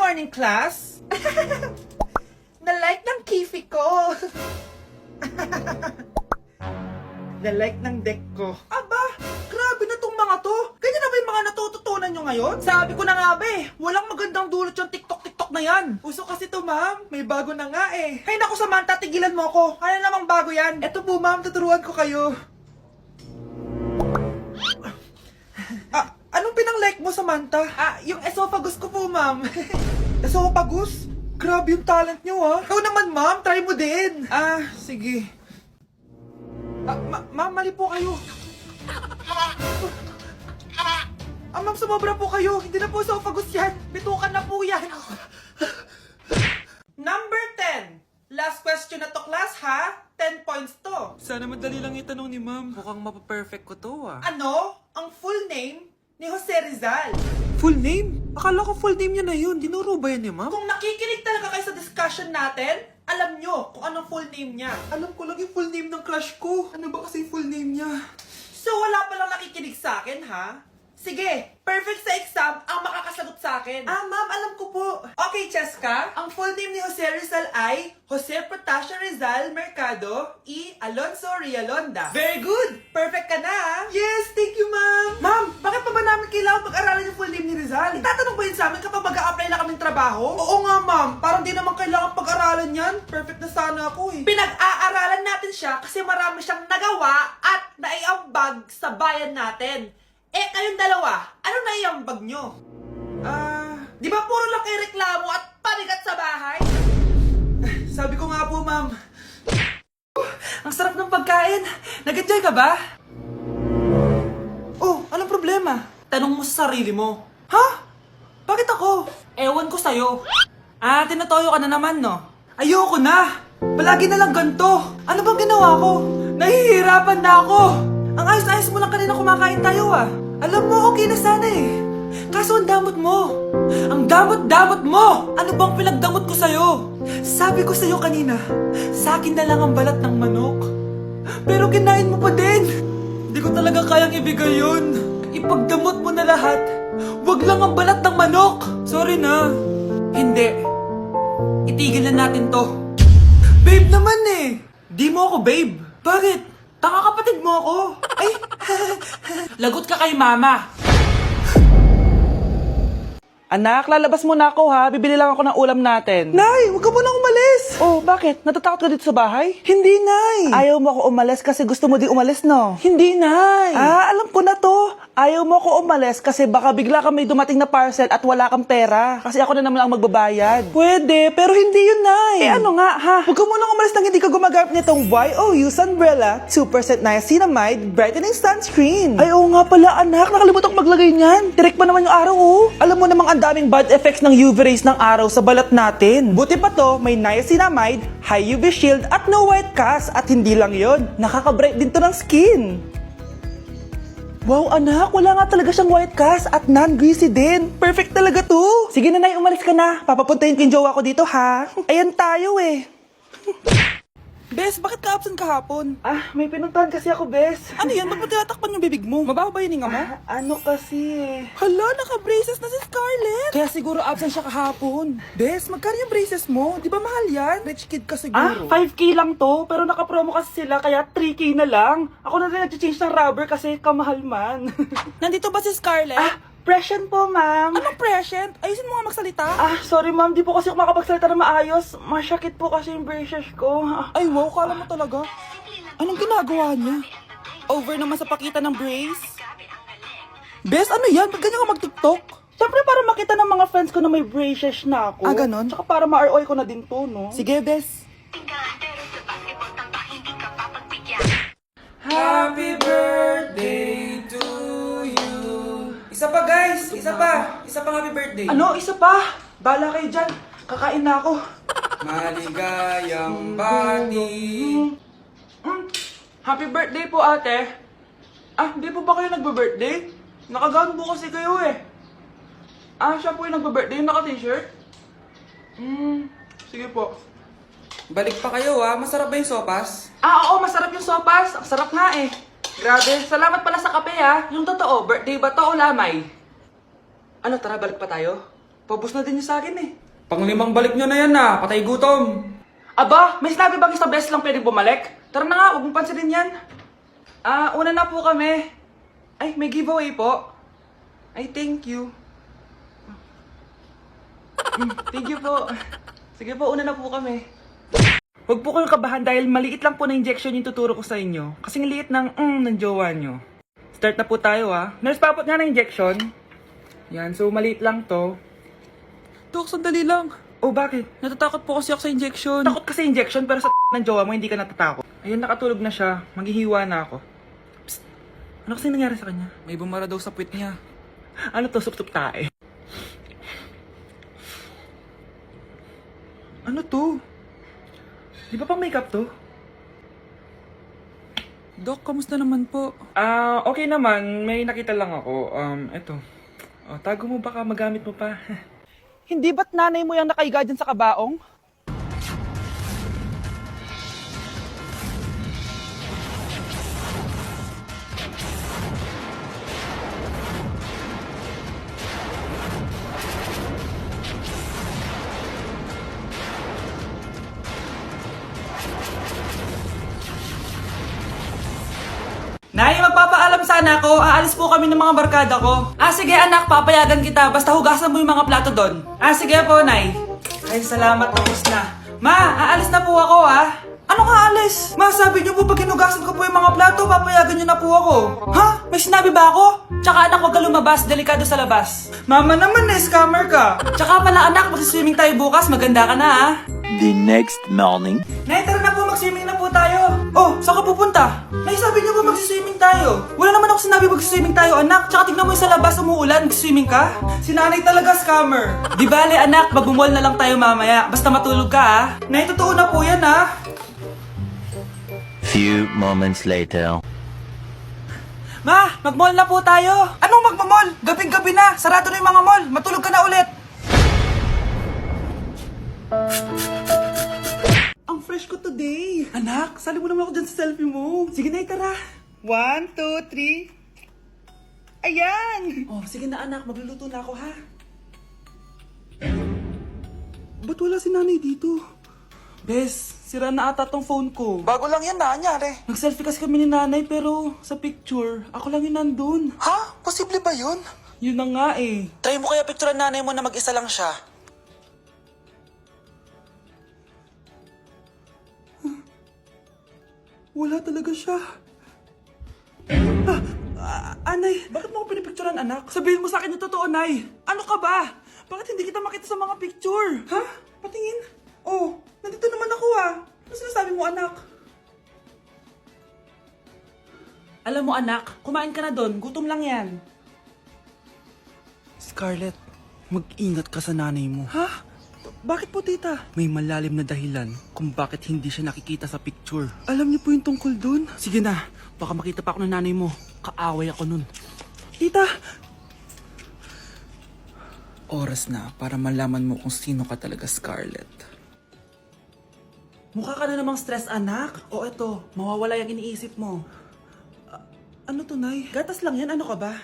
morning, class! Na-like ng kifi ko! Na-like ng deck ko. Aba, grabe na tong mga to! Ganyan na ba yung mga natututunan nyo ngayon? Sabi ko na nga ba eh, walang magandang dulot yung TikTok na yan. Uso kasi to, ma'am. May bago na nga eh. Hay naku, Samantha, tigilan mo ako. Ano namang bago yan? Eto po, ma'am, tuturuan ko kayo. Anong pinang-like mo, Samantha? Yung esophagus ko po, ma'am. Esophagus? Grabe yung talent nyo, ha? Ikaw naman, ma'am. Try mo din. Sige. Ma'am, mali po kayo. Ma'am, sumobra po kayo. Hindi na po esophagus yan. Bitukan na po yan. Number 10. Last question na to, class, ha? 10 points to. Sana madali lang itanong ni ma'am. Mukhang mapaperfect ko to Ano? Ang full name ni Jose Rizal. Full name? Akala ko full name niya na yun. Dinuro ba yan ni ma'am? Kung nakikinig talaga kayo sa discussion natin, alam nyo kung anong full name niya. Alam ko lang yung full name ng crush ko. Ano ba kasi yung full name niya? So wala palang nakikinig sa akin, ha? Sige, perfect sa exam ang makakasagot sa akin. Ma'am, alam ko po. Okay, Cheska, ang full name ni Jose Rizal ay Jose Protasio Rizal Mercado E. Alonso Rialonda. Very good! Perfect ka na, ha? Yes, thank you, ma'am. Ma'am, bakit pa ba namin kailangan pag-aralan yung full name ni Rizal? Itatanong ba yun sa amin kapag mag-a-apply na kaming trabaho? Oo nga, ma'am. Parang di naman kailangan pag-aralan yan. Perfect na sana ako, eh. Pinag-aaralan natin siya kasi marami siyang nagawa at naiambag sa bayan natin. Kayong dalawa, ano naiambag nyo? Di ba puro lang kayo reklamo at panigat sa bahay? Sabi ko nga po, ma'am. Ang sarap ng pagkain. Nag-enjoy ka ba? Oh, anong problema? Tanong mo sa sarili mo. Ha? Bakit ako? Ewan ko sa'yo. Tinatoyo ka na naman, no? Ayoko na. Palagi na lang ganito. Ano bang ginawa ko? Nahihirapan na ako. Ang ayos-ayos mo lang kanina kumakain tayo, Alam mo, okay na sana eh. Kaso ang damot mo. Ang damot-damot mo! Ano bang pinagdamot ko sa'yo? Sabi ko sa'yo kanina, sa akin na lang ang balat ng manok. Pero kinain mo pa din. Hindi ko talaga kayang ibigay yun. Ipagdamot mo na lahat. Wag lang ang balat ng manok. Sorry na. Hindi. Itigil na natin to. Babe naman eh. Di mo ako babe. Bakit? Taka kapatid mo ako. Ay, lagot ka kay mama. Anak, lalabas muna ako ha. Bibili lang ako ng ulam natin. Nay, huwag ka munang umalis. Oh, bakit? Natatakot ka dito sa bahay? Hindi, Nay. Ayaw mo ako umalis kasi gusto mo di umalis, no? Hindi, Nay. Alam ko na to. Ayaw mo ako umalis kasi baka bigla ka may dumating na parcel at wala kang pera. Kasi ako na naman ang magbabayad. Pwede, pero hindi yun, Nay. Ano nga, ha? Huwag ka munang umalis nang hindi ka gumagamit nitong YOU Sunbrella 2% Niacinamide Brightening Sunscreen. Ay, oo nga pala, anak. Nakalimutan ko maglagay niyan. Direct pa naman yung araw, oh. Alam mo namang ang daming bad effects ng UV rays ng araw sa balat natin. Buti pa to, may niacinamide, high UV shield at no white cast. At hindi lang yon, nakaka-bright din to ng skin. Wow, anak, wala nga talaga siyang white cast at non-greasy din. Perfect talaga to. Sige na, Nay, umalis ka na. Papapuntahin ko yung jowa ko dito, ha? Ayan tayo, eh. Bes, bakit ka absent kahapon? May pinuntahan kasi ako, Bes. Ano yan? Ba't mo tinatakpan yung bibig mo? Mababa ba yung hininga mo? Ano kasi? Hala, naka-braces na si Scarlett. Kaya siguro absent siya kahapon. Bes, magkano yung braces mo? Di ba mahal yan? Rich kid ka siguro. 5K lang to, pero naka-promo kasi sila, kaya 3K na lang. Ako na rin nag-change ng rubber kasi kamahal man. Nandito ba si Scarlett? Present po, ma'am. Anong present? Ayusin mo nga magsalita. Sorry, ma'am. Di po kasi ako makapagsalita na maayos. Masyakit po kasi yung braces ko. Ay, wow. Kala mo talaga. Anong ginagawa niya? Over naman sa pakita ng brace. Bes, ano yan? Ba't ganyan ka mag-tiktok? Siyempre, para makita ng mga friends ko na may braces na ako. Ganon? Tsaka para ma-ROI ko na din to, no? Sige, Bes. Happy birthday to you. Isa pa, guys. Isa pa. Isa pang happy birthday. Ano? Isa pa? Bala kayo dyan. Kakain na ako. Maligayang bati. Happy birthday po, ate. Hindi po ba kayo nagbe-birthday? Nakagown po kasi kayo eh. Siya po yung nagbe-birthday. Naka-t-shirt? Sige po. Balik pa kayo Masarap ba yung sopas? Oo, masarap yung sopas. Ang sarap nga eh. Grabe, salamat pala sa kape Yung totoo, birthday ba to o lamay? Ano, tara, balik pa tayo? Paubos na din yung sa akin eh. Panglimang balik nyo na yan na, patay gutom. Aba, may sinabi bang isang beses lang pwedeng bumalik? Tara na nga, huwag mong pansinin yan. Una na po kami. Ay, may giveaway po. Ay, thank you. Thank you po. Sige po, una na po kami. Huwag po kayong kabahan dahil maliit lang po na injection yung tuturo ko sa inyo. Kasing liit ng jowa nyo. Start na po tayo Nurse, papot nga ng injection. Yan, so maliit lang to. Dok, sandali lang. Oh, bakit? Natatakot po kasi ako sa injection. Takot ka sa injection pero sa ng jowa mo hindi ka natatakot. Ayun, nakatulog na siya. Maghihiwa na ako. Psst! Ano kasi nangyari sa kanya? May bumara daw sa puwit niya. Ano to? Sup-sup tae. Ano to? Di ba pang makeup to? Dok, kamusta naman po? Okay naman. May nakita lang ako. Eto. Tago mo baka magamit mo pa. Hindi ba't nanay mo yung nakaiga dyan sa kabaong? Nay, magpapaalam sana ako. Aalis po kami ng mga barkada ko. Sige anak, papayagan kita. Basta hugasan mo yung mga plato doon. Sige po, Nay. Ay, salamat. Tapos na. Ma, aalis na po ako Ano nga aalis? Ma, sabi niyo po pag hinugasan ko po yung mga plato, papayagan niyo na po ako. Ha? May sinabi ba ako? Tsaka anak, huwag ka lumabas. Delikado sa labas. Mama naman, scammer ka. Tsaka pala anak, magsiswimming tayo bukas. Maganda ka na The next morning. Nay, tara na po, mag-swimming na po tayo. Oh, saan ka pupunta? Nay, sabi niyo po mag-swimming tayo. Wala naman ako sinabi mag-swimming tayo, anak. Tsaka tignan mo yung sa labas, umuulan, mag-swimming ka. Si nanay talaga scammer. Di bale, anak, mag-mall na lang tayo mamaya. Basta matulog ka, Nay, totoo na po yan, Few moments later. Ma, mag-mall na po tayo. Anong mag-mall? Gabing-gabi na. Sarado na yung mga mall. Matulog ka na ulit. Ang fresh ko today. Anak, sali mo naman ako dyan sa selfie mo. Sige na, tara. 1, 2, 3. Ayan! Oh, sige na anak, magluluto na ako ha. Ba't wala si nanay dito? Bes, sira na ata tong phone ko. Bago lang yan, nangyari. Nag-selfie kasi kami ni nanay pero sa picture, ako lang yung nandun. Ha? Posible ba yun? Yun na nga eh. Try mo kaya picturean nanay mo na mag-isa lang siya. Wala talaga siya. Anay, bakit mo ako pinipicturean, anak? Sabihin mo sa akin yung totoo, Nay. Ano ka ba? Bakit hindi kita makita sa mga picture? Ha? Patingin. Oh, nandito naman ako Ano sinasabi mo, anak? Alam mo, anak, kumain ka na doon. Gutom lang yan. Scarlett, mag-ingat ka sa nanay mo. Ha? Bakit po, tita? May malalim na dahilan kung bakit hindi siya nakikita sa picture. Alam niyo po yung tungkol dun? Sige na, baka makita pa ako ng nanay mo. Kaaway ako nun. Tita! Oras na para malaman mo kung sino ka talaga, Scarlett. Mukha ka na namang stress, anak. O eto, mawawala yung iniisip mo. Ano to, Nay? Gatas lang yan, ano ka ba?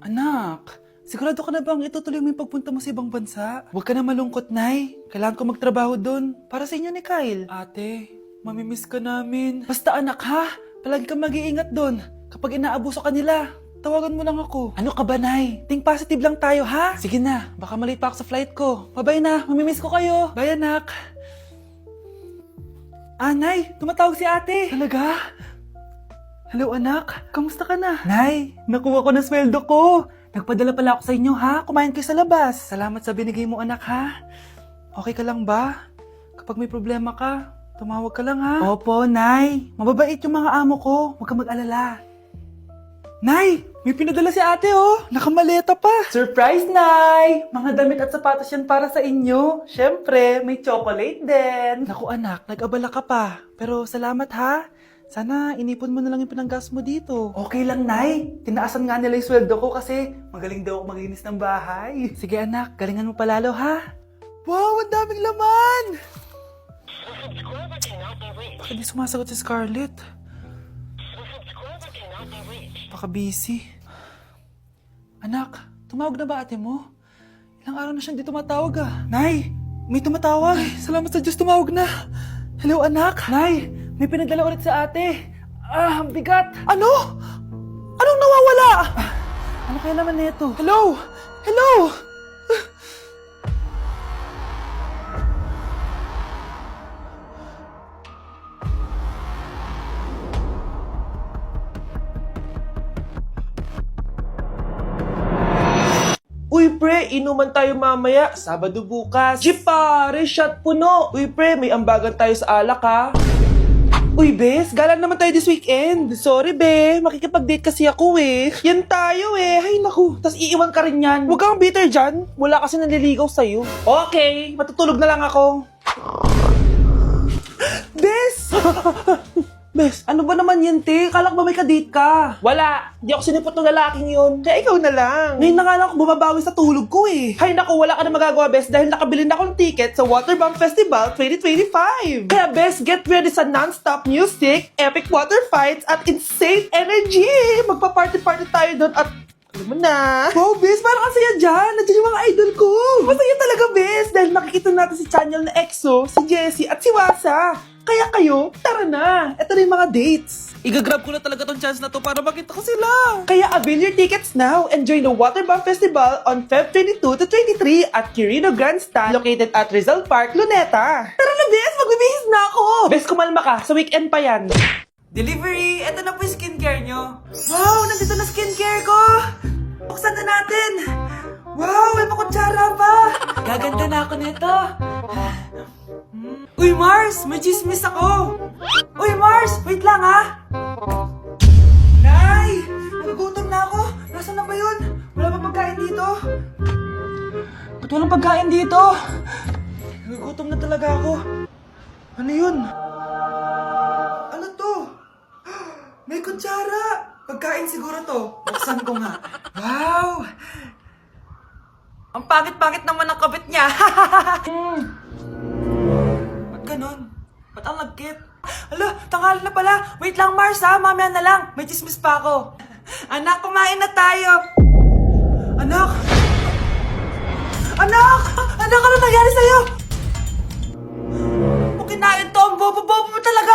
Anak, sigurado ka na bang itutuloy mo yung pagpunta mo sa ibang bansa? Huwag ka na malungkot, Nay. Kailangan ko magtrabaho doon. Para sa inyo ni Kyle. Ate, mamimiss ka namin. Basta anak ha, palagi ka mag-iingat doon. Kapag inaabuso ka nila, tawagan mo lang ako. Ano ka ba, Nay? Think positive lang tayo, ha? Sige na, baka malate pa ako sa flight ko. Bye-bye na, mamimiss ko kayo. Bye, anak. Nay, tumatawag si ate. Talaga? Hello, anak. Kamusta ka na? Nay, nakuha ko na sweldo ko. Nagpadala pala ako sa inyo, ha? Kumain kayo sa labas. Salamat sa binigay mo, anak, ha? Okay ka lang ba? Kapag may problema ka, tumawag ka lang, ha? Opo, Nay. Mababait yung mga amo ko. Huwag kang mag-alala. Nay, may pinadala si ate, oh. Nakamaleta pa. Surprise, Nay! Mga damit at sapatos yan para sa inyo. Siyempre, may chocolate din. Naku, anak, nag-abala ka pa. Pero salamat, ha? Sana inipon mo na lang yung pinanggas mo dito. Okay lang, Nay. Tinaasan nga nila yung sweldo ko kasi magaling daw ako maglinis ng bahay. Sige, anak. Galingan mo palalo, ha? Wow, ang daming laman! Bakit di sumasagot si Scarlett? Baka busy. Anak, tumawag na ba ate mo? Ilang araw na siyang di tumatawag ah. Nay, may tumatawag. Ay, salamat sa Diyos, tumawag na. Hello anak. Nay, may pinadala ulit sa ate. Ang bigat. Ano? Anong nawawala? Ano kaya naman nito? Hello? Hello? Uy pre, inuman tayo mamaya, Sabado bukas. Jeep pare, shot puno. Uy pre, may ambagan tayo sa alak ha. Uy bes, gala naman tayo this weekend. Sorry be, makikipag-date kasi ako eh. Yan tayo eh, ay naku. Tas iiwan ka rin yan. Huwag kang bitter dyan, wala kasi naliligaw sa'yo. Okay, matutulog na lang ako. Bes! Bes, ano ba naman yan, te? Kala ko ba may kadate ka? Wala. Di ako sinipot ng lalaking yun. Kaya ikaw na lang. Ngayon na nga lang ako bumabawi sa tulog ko eh. Hay naku, wala ka na magagawa, Bes, dahil nakabili na ako ng ticket sa Waterbomb Festival 2025. Kaya, Bes, get ready sa non-stop music, epic water fights, at insane energy. Magpa-party-party tayo doon at alam mo na. Wow, Bes, parang ang saya dyan. Nandiyan yung mga idol ko. Masaya talaga, Bes, dahil makikita natin si Channel na EXO, si Jessie, at si Wasa. Kaya kayo, tara na. Ito na yung mga dates. Igagrab ko na talaga tong chance na to para makita ko sila. Kaya avail your tickets now and join the Waterbomb Festival on Feb 22 to 23 at Quirino Grandstand located at Rizal Park, Luneta. Tara na, Bes! Magbibihis na ako! Bes, kumalma ka. Sa weekend pa yan. Delivery! Ito na po yung skincare nyo. Wow! Nandito na skincare ko! Buksan na natin! Wow! May pakutsara pa! Gaganda na ako nito. Uy, Mars! May chismis ako! Uy, Mars! Wait lang, ha? Nay! Nagugutom na ako! Nasaan na ba yun? Wala pa pagkain dito? Ba't walang pagkain dito? Nagugutom na talaga ako. Ano yun? Ano to? May kutsara! Pagkain siguro to. Buksan ko nga. Wow! Ang pangit-pangit naman ang kabit niya. Ganon. Ba't ang lagkit? Ala, tanghali na pala. Wait lang, Mars ha. Mamaya na lang. May chismis pa ako. Anak, kumain na tayo. Anak! Anak! Anak, ano nangyari sa'yo? Kung kinain to, ang bobo-bobo mo talaga.